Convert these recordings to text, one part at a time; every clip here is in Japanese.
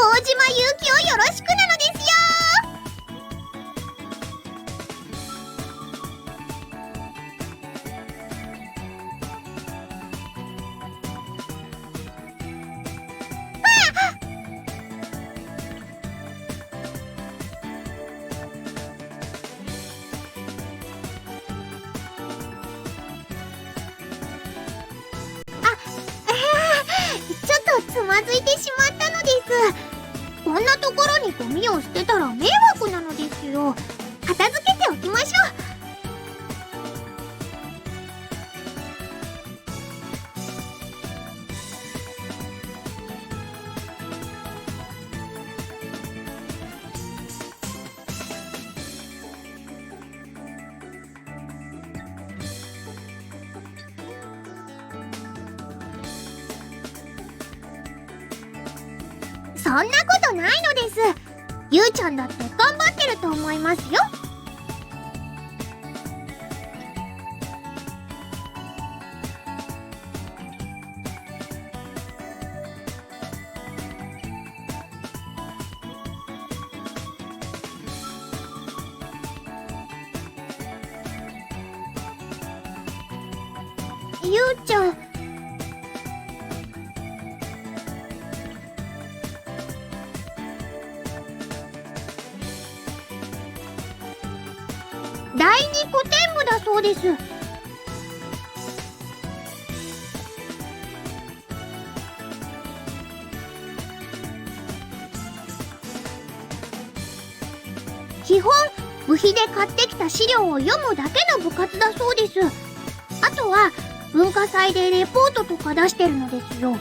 大島優希をよろしくなのですよ。ちょっとつまずいてしまったのです。こんなところにゴミを捨てたら迷惑なのですよ。片付けておきましょう。そんなことないのです。ゆうちゃんだって頑張ってると思いますよ。ゆうちゃん、第二古典部だそうです。基本部費で買ってきた資料を読むだけの部活だそうです。あとは文化祭でレポートとか出してるのですよ。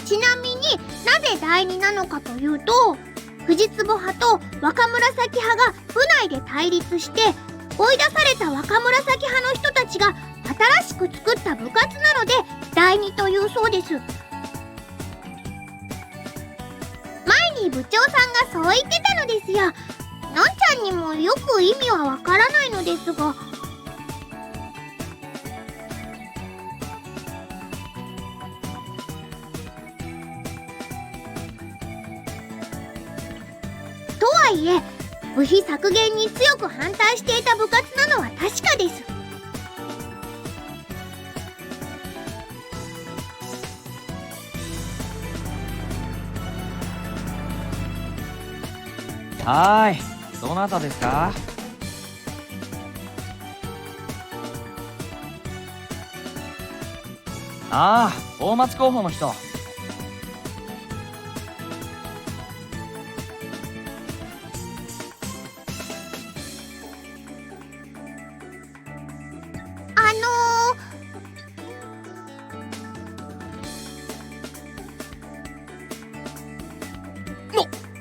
ちなみになぜ第二なのかというと、藤壺派と若紫派が部内で対立して追い出された若紫派の人たちが新しく作った部活なので第二というそうです。前に部長さんがそう言ってたのですよ。のんちゃんにもよく意味はわからないのですが、とはいえ部費削減に強く反対していた部活なのは確かです。はーい、どなたですか？ああ、大町候補の人。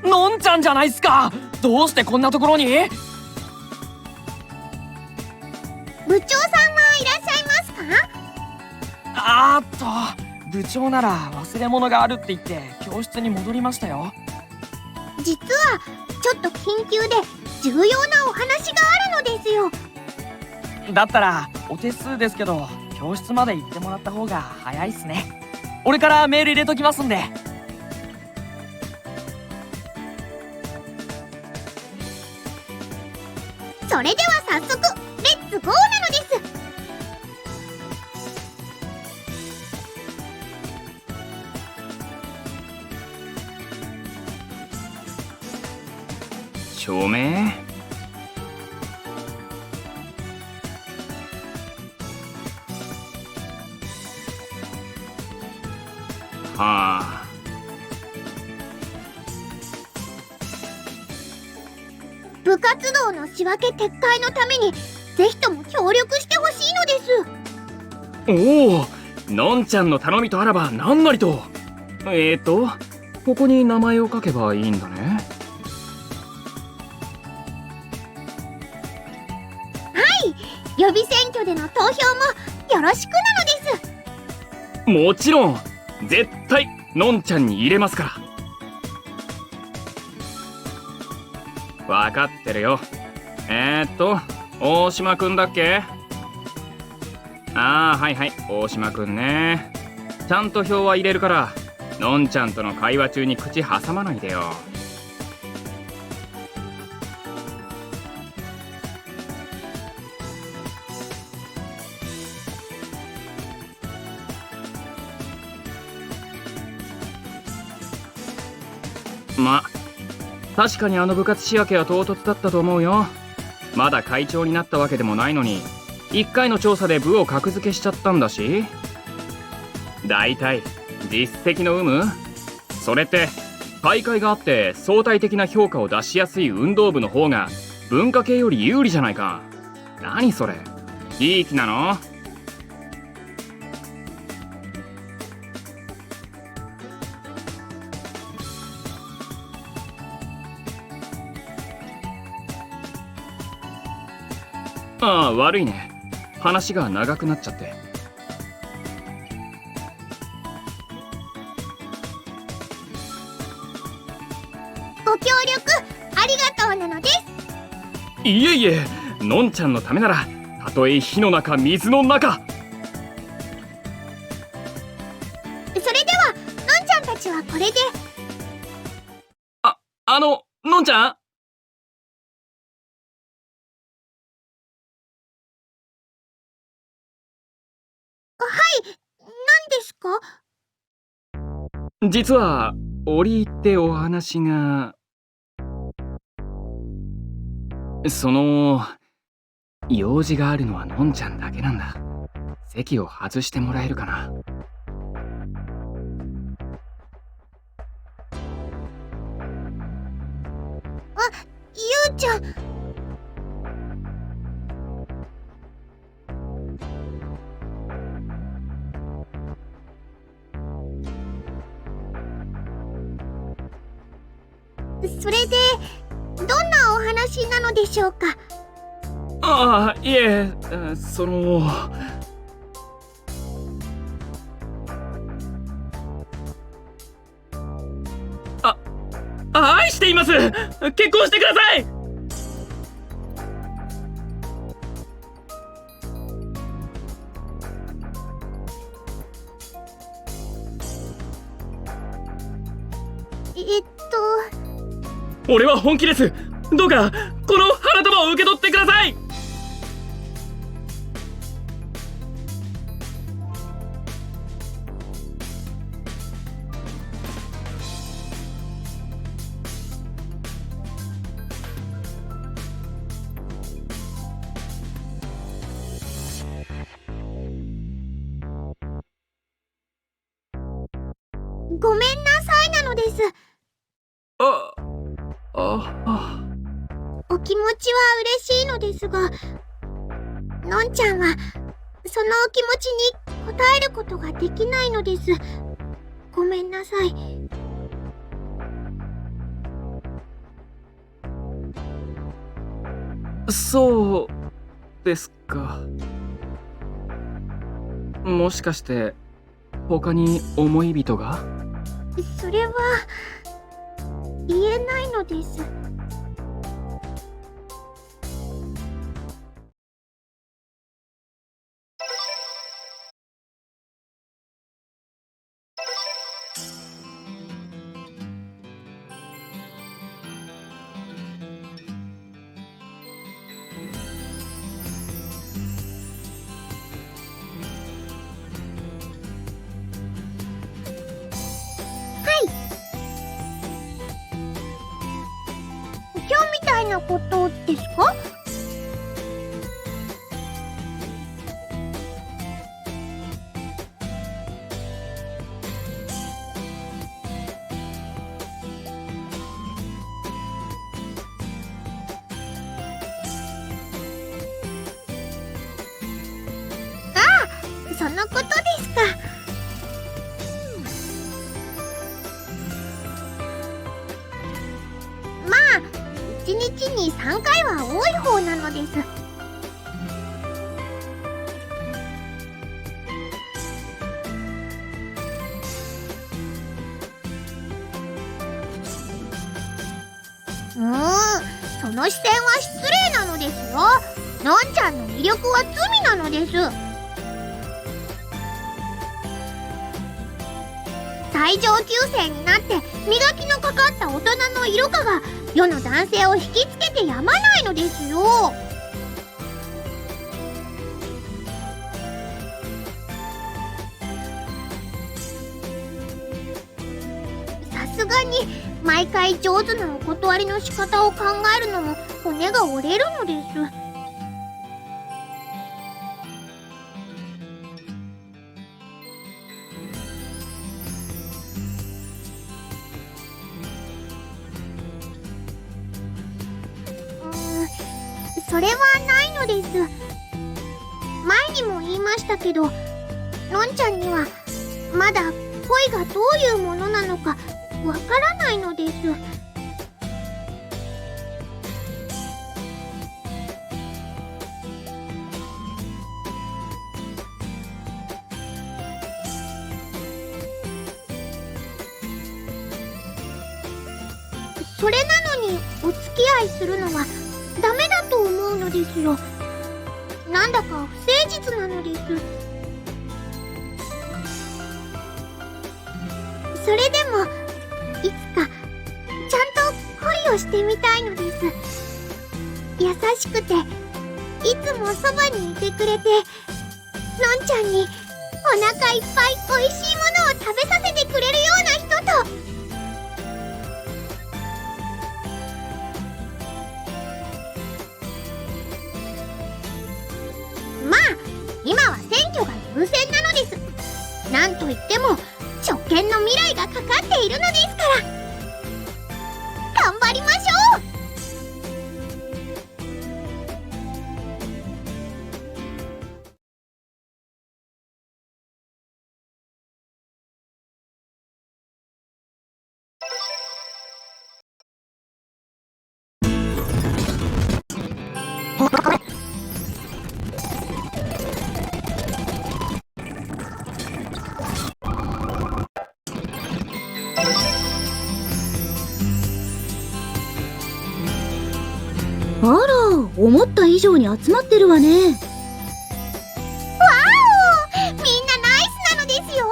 のんちゃんじゃないっすか。どうしてこんなところに？部長さんはいらっしゃいますか？部長なら忘れ物があるって言って教室に戻りましたよ。実はちょっと緊急で重要なお話があるのですよ。だったらお手数ですけど教室まで行ってもらった方が早いっすね。俺からメール入れときますんで。それでは早速レッツゴーなのです。署名？はあ。部活動の仕分け撤回のためにぜひとも協力してほしいのです。おお、のんちゃんの頼みとあらば何なりと。ここに名前を書けばいいんだね。予備選挙での投票もよろしくなのです。もちろん絶対のんちゃんに入れますから。分かってるよ。大島くんだっけ？ああ、はいはい、大島くんね。ちゃんと表は入れるから、のんちゃんとの会話中に口挟まないでよ。ま、確かにあの部活仕分けは唐突だったと思うよ。まだ会長になったわけでもないのに、1回の調査で部を格付けしちゃったんだし。だいたい実績の有無？それって大会があって相対的な評価を出しやすい運動部の方が文化系より有利じゃないか。何それ、いい気なの？ああ、悪いね。話が長くなっちゃって。ご協力ありがとうなのです。いえいえ、のんちゃんのためならたとえ火の中水の中。それではのんちゃんたちはこれで。のんちゃん？何ですか？実は折り入ってお話が。用事があるのはのんちゃんだけなんだ。席を外してもらえるかな。ゆうちゃん。それでどんなお話なのでしょうか？ああ、いえ、愛しています。結婚してください。俺は本気です。どうかこの花束を受け取ってください。ごめんなさいなのです。お気持ちは嬉しいのですが、のんちゃんはそのお気持ちに応えることができないのです。ごめんなさい。そうですか。もしかして他に思い人が？それは言えないのです。今日みたいなことですか？そのことですか。まあ1日に3回は多い方なのです。その視線は失礼なののですよ。のんちゃんの魅力は罪なのです。最上級生になって磨きのかかった大人の色香が世の男性を引きつけてやまないのですよ。さすがに毎回上手なお断りの仕方を考えるのも骨が折れるのです。それはないのです。前にも言いましたけど、のんちゃんにはまだ恋がどういうものなのかわからないのです。それなのにお付き合いするのはダメだと思うのですよ。なんだか不誠実なのです。それでもいつかちゃんと恋をしてみたいのです。優しくていつもそばにいてくれて、のんちゃんにお腹いっぱいおいしいものを食べさせてくれるような人と。まあ今は選挙が優先なのです。なんといっても職権の未来がかかっているのですから頑張りましょう。あら、思った以上に集まってるわね。わお、みんなナイスなのですよ。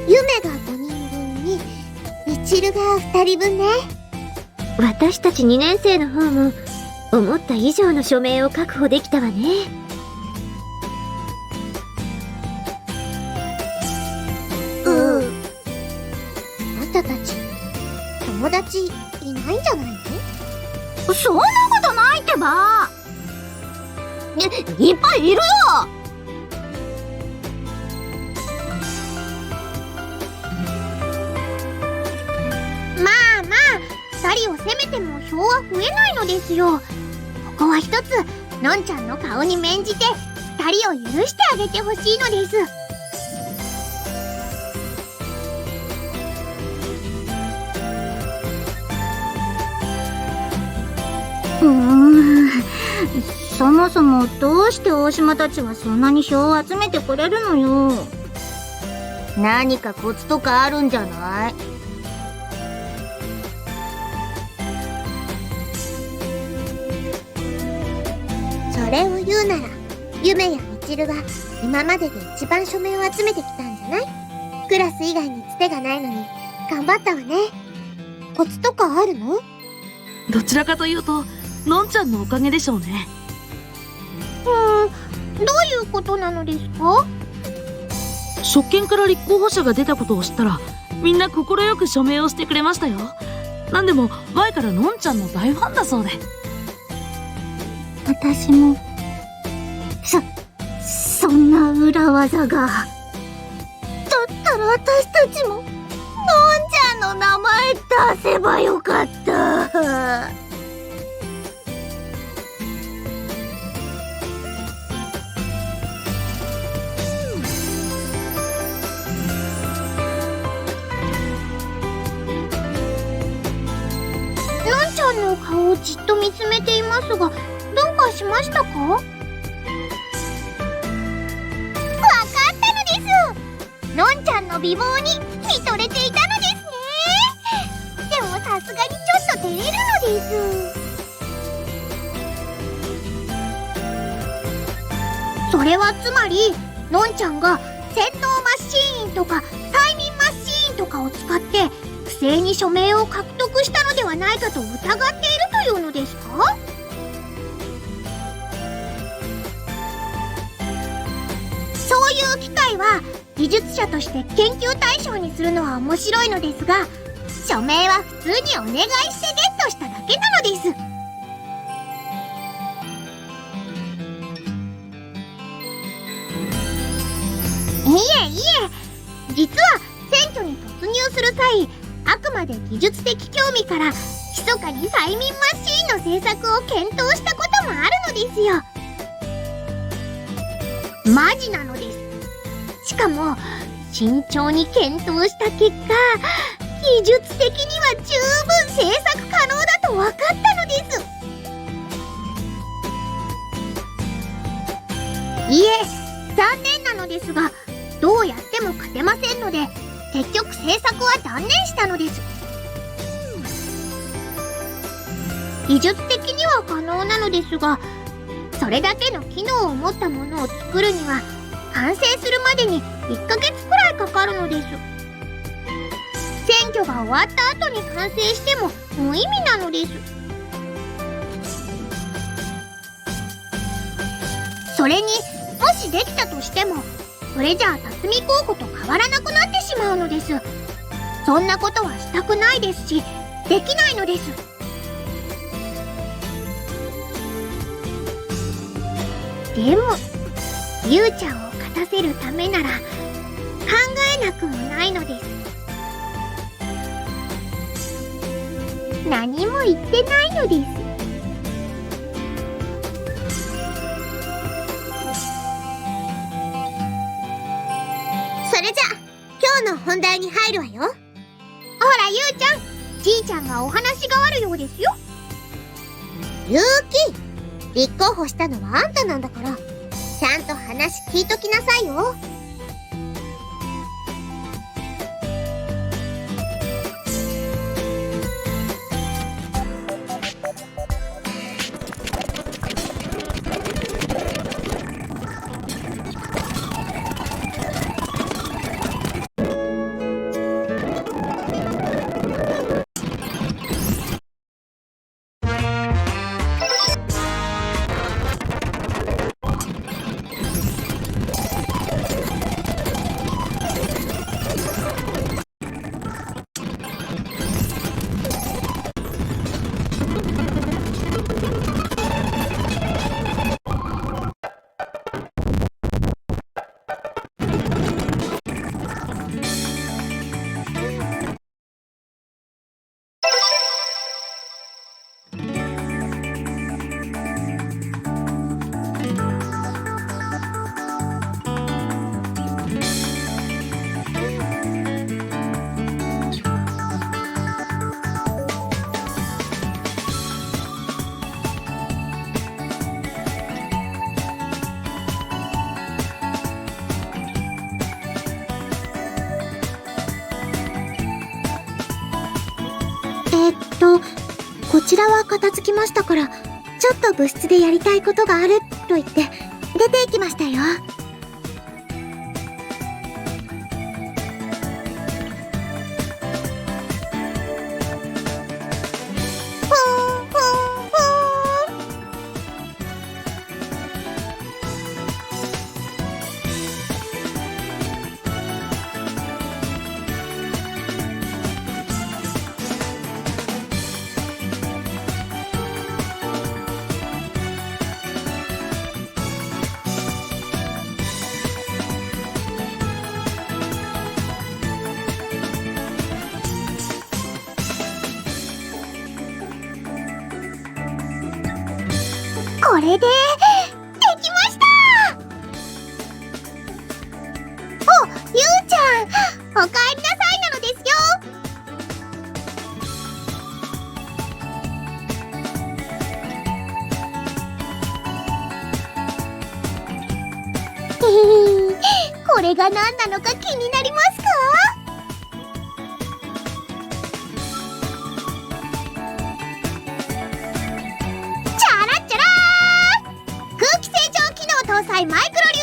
夢が5人分にみちるが2人分ね。私たち2年生の方も思った以上の署名を確保できたわね。あんたたち友達いないんじゃないの？そんなことないってば。いっぱいいるよ。まあまあ2人を責めても票は増えないのですよ。ここは一つのんちゃんの顔に免じて2人を許してあげてほしいのです。そもそもどうして大島たちはそんなに票を集めてくれるのよ。何かコツとかあるんじゃない？それを言うなら夢やみちるが今までで一番署名を集めてきたんじゃない？クラス以外につてがないのに頑張ったわね。コツとかあるの？どちらかというとのんちゃんのおかげでしょうね。どういうことなのですか？職権から立候補者が出たことを知ったらみんな快く署名をしてくれましたよ。なんでも前からのんちゃんの大ファンだそうで。私もそんな裏技が。だったら私たちものんちゃんの名前出せばよかった。のんちゃんの顔をじっと見つめていますが、どうかしましたか？わかったのです。のんちゃんの美貌に見とれていたのですね。でもさすがにちょっと照れるのです。これはつまりのんちゃんが洗脳マシーンとか催眠マシーンとかを使って不正に署名を獲得したのではないかと疑っているというのですか？そういう機会は技術者として研究対象にするのは面白いのですが、署名は普通にお願いしてゲットしただけなのです。いえいえ、実は選挙に突入する際、あくまで技術的興味から密かに催眠マシーンの制作を検討したこともあるのですよ。マジなのです。しかも慎重に検討した結果、技術的には十分制作可能だと分かったのです。いえ、残念なのですが、どうやっても勝てませんので、結局制作は断念したのです。技術的には可能なのですが、それだけの機能を持ったものを作るには完成するまでに1ヶ月くらいかかるのです。選挙が終わった後に完成しても無意味なのです。それにもしできたとしても、それじゃあ辰巳候補と変わらなくなってしまうのです。そんなことはしたくないですし、できないのです。でもゆうちゃんを勝たせるためなら考えなくもないのです。何も言ってないのです。それじゃ今日の本題に入るわよ。ほらゆうちゃん、じいちゃんがお話があるようですよ。ゆうき、立候補したのはあんたなんだから、ちゃんと話聞いときなさいよ。こちらは片付きましたから、ちょっと部室でやりたいことがあると言って出て行きましたよ。これでできました。お、ゆうちゃん、おかえりなさいなのですよ。これが何なのか気になりますか？搭載マイクロ流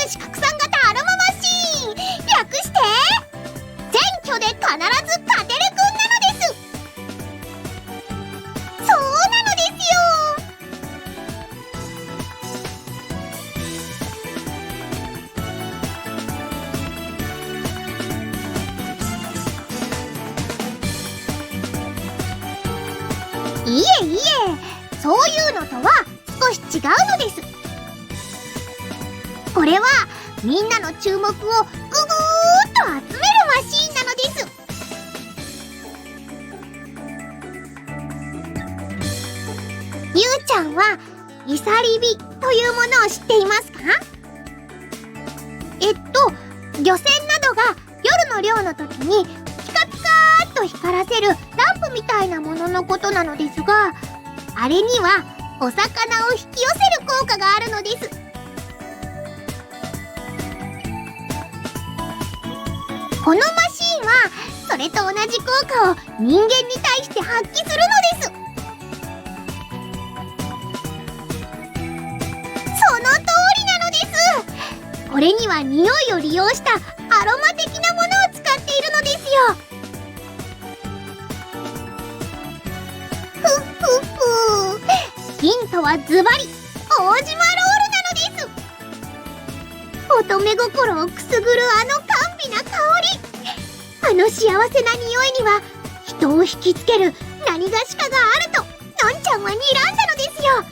いえいえ、そういうのとは少し違うのです。これはみんなの注目をぐぐーっと集めるマシーンなのです。ゆうちゃんはイサリビというものを知っていますか？漁船などが夜の漁の時にピカピカーっと光らせるランプみたいなもののことなのですが、あれにはお魚を引き寄せる効果があるのです。このマシーンはそれと同じ効果を人間に対して発揮するのです。その通りなのです。これには匂いを利用したアロマ的なものを使っているのですよ。ふっふっふ。ヒントはズバリ大島ロールなのです。乙女心をくすぐるあの甘美な香り、あの幸せな匂いには人を引きつける何がしかがあるとのんちゃんは睨んだのですよ。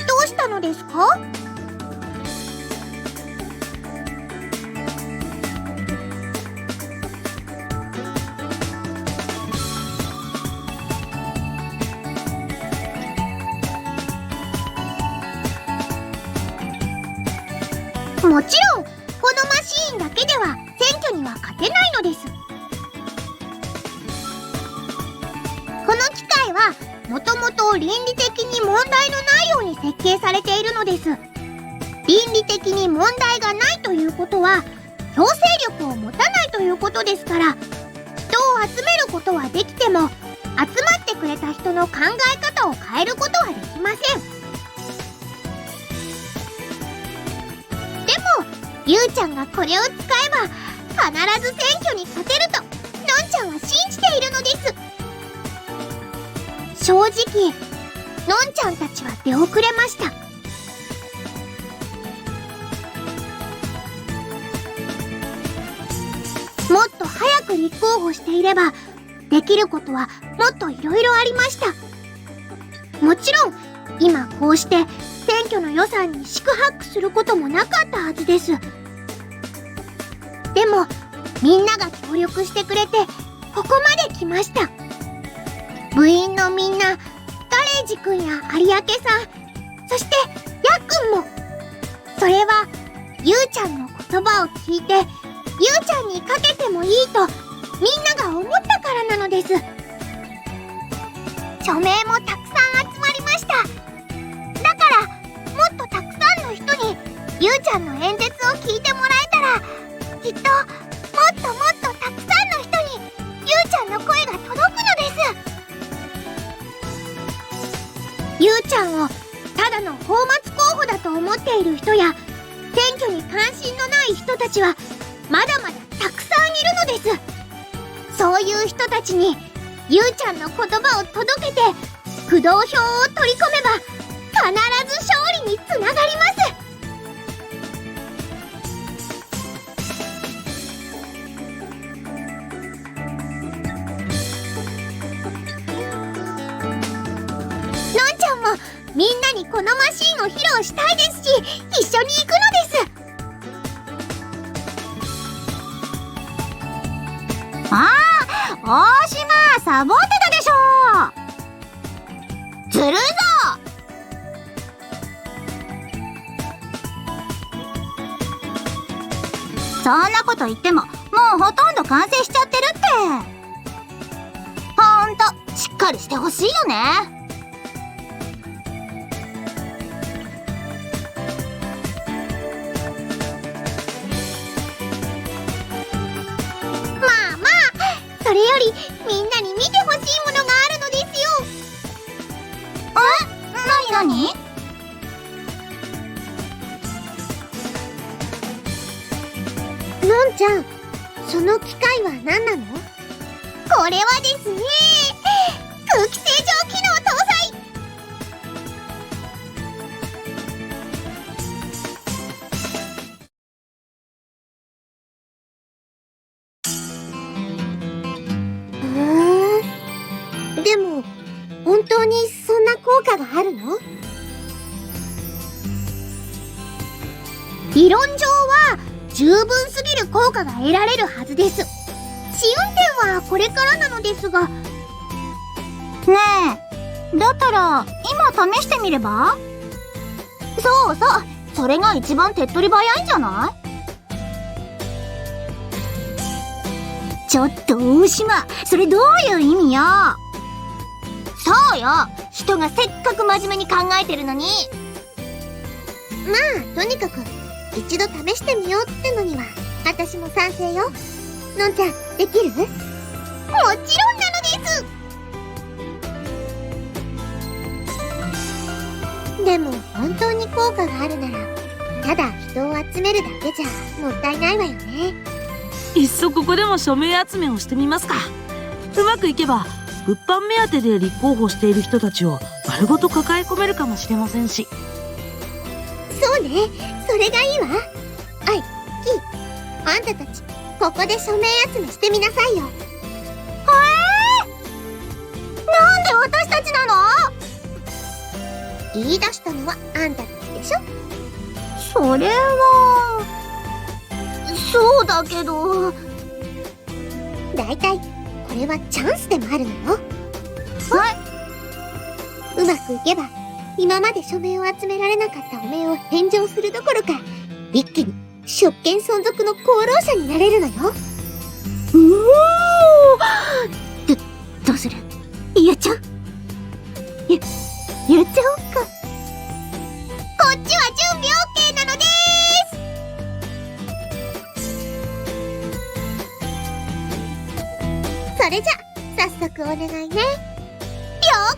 どうしたのですか？もちろんこのマシーンだけでは選挙には勝てないのです。この機械はもともと倫理的に問題のないように設計されているのです。倫理的に問題がないということは強制力を持たないということですから、人を集めることはできても集まってくれた人の考え方を変えることはできません。ゆうちゃんがこれを使えば必ず選挙に勝てるとのんちゃんは信じているのです。正直のんちゃんたちは出遅れました。もっと早く立候補していればできることはもっといろいろありました。もちろん今こうして選挙の予算に四苦八苦することもなかったはずです。でもみんなが協力してくれてここまで来ました。部員のみんな、ガレージくんや有明さん、そしてやっくんも。それはゆうちゃんの言葉を聞いてゆうちゃんにかけてもいいとみんなが思ったからなのです。署名もたくさん集まりました。だからもっとたくさんの人にゆうちゃんの演説を聞いてもらえたら、きっともっともっとたくさんの人にゆうちゃんの声が届くのです。ゆうちゃんをただの泡沫候補だと思っている人や選挙に関心のない人たちはまだまだたくさんいるのです。そういう人たちにゆうちゃんの言葉を届けて駆動票を取り込めば必ず勝利につながります。みんなにこのマシンを披露したいですし、一緒に行くのです。大島サボってたでしょ。ずるいぞ。そんなこと言ってももうほとんど完成しちゃってるって。ほんとしっかりしてほしいよね。それよりみんなに見てほしいものがあるのですよ。なに？のんちゃん、その機械は何なの？これはですね、空気清浄機能搭載。当にそんな効果があるの？理論上は十分すぎる効果が得られるはずです。試運転はこれからなのですが。ねえ、だったら今試してみれば？そうそう、それが一番手っ取り早いんじゃない？ちょっと大島、それどういう意味よ？そうよ、人がせっかく真面目に考えてるのに。まあとにかく一度試してみようってのには私も賛成よ。のんちゃんできる？もちろんなのです。でも本当に効果があるならただ人を集めるだけじゃもったいないわよね。いっそここでも署名集めをしてみますか。うまくいけば物販目当てで立候補している人たちを丸ごと抱え込めるかもしれませんし。そうね、それがいいわ。あい、き、あんたたちここで署名集めしてみなさいよ。なんで私たちなの？言い出したのはあんたたちでしょ。それはそうだけど。だいたいこれはチャンスでもあるのよ。うまくいけば今まで署名を集められなかった汚名を返上するどころか一気に職権存続の功労者になれるのよ。どうする？やっちゃう？やっちゃおうか。こっちは準備 OK なのでーす。それじゃ早速お願いね。了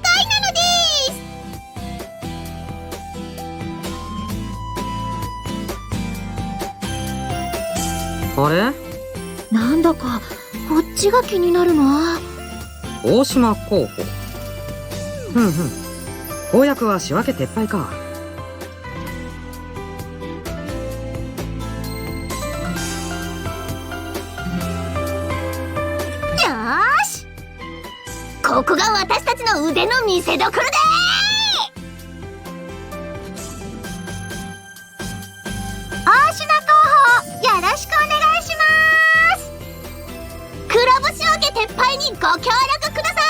解なのであれ？なんだかこっちが気になるな。大島候補。ふんふん。公約は仕分け撤廃か。よーし、ここが私たちの腕の見せ所で大島候補、よろしくお願いします。黒星桶撤廃にご協力ください。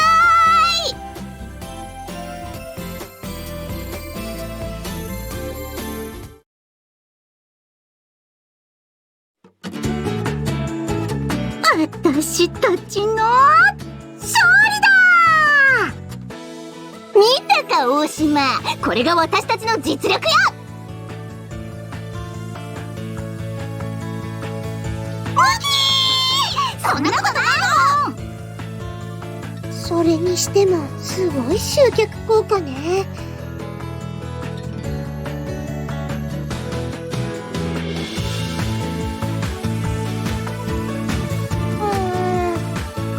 私たちの勝利だ！見たか大島、これが私たちの実力よ。そんなことないもん。それにしてもすごい集客効果ね。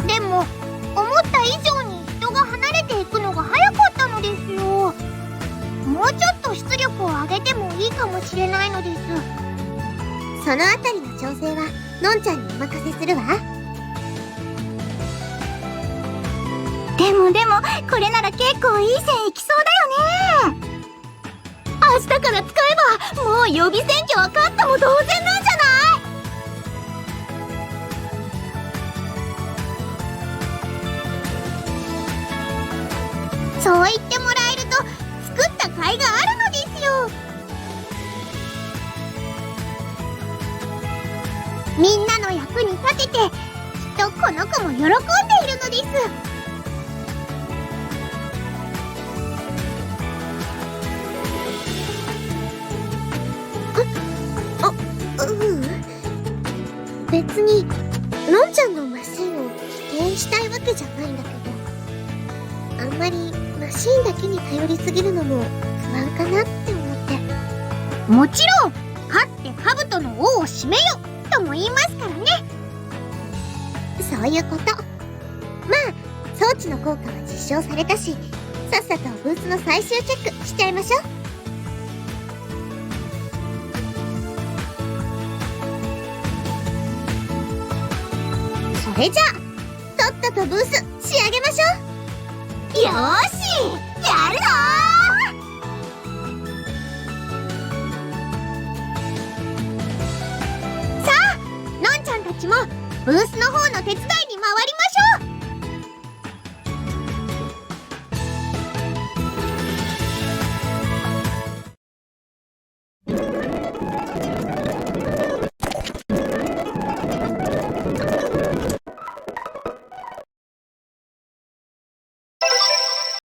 でも思った以上に人が離れていくのが早かったのですよ。もうちょっと出力を上げてもいいかもしれないのです。そのあたりの調整はのんちゃんにお任せするわ。でもこれなら結構いい線いきそうだよね。明日から使えばもう予備選挙は勝ったも同然なんじゃない？そう言ってもらえると作った甲斐があるのですよ。みんなの役に立ててきっとこの子も喜んでいるのです。別にのんちゃんのマシンを否定したいわけじゃないんだけど、あんまりマシンだけに頼りすぎるのも不安かなって思って。もちろん勝って兜の王を締めよとも言いますからね。そういうこと。まあ装置の効果は実証されたし、さっさとブースの最終チェックしちゃいましょう。それじゃあとっととブース仕上げましょう。よーしやるぞのんちゃんたちもブースの方の手伝いに回りましょう。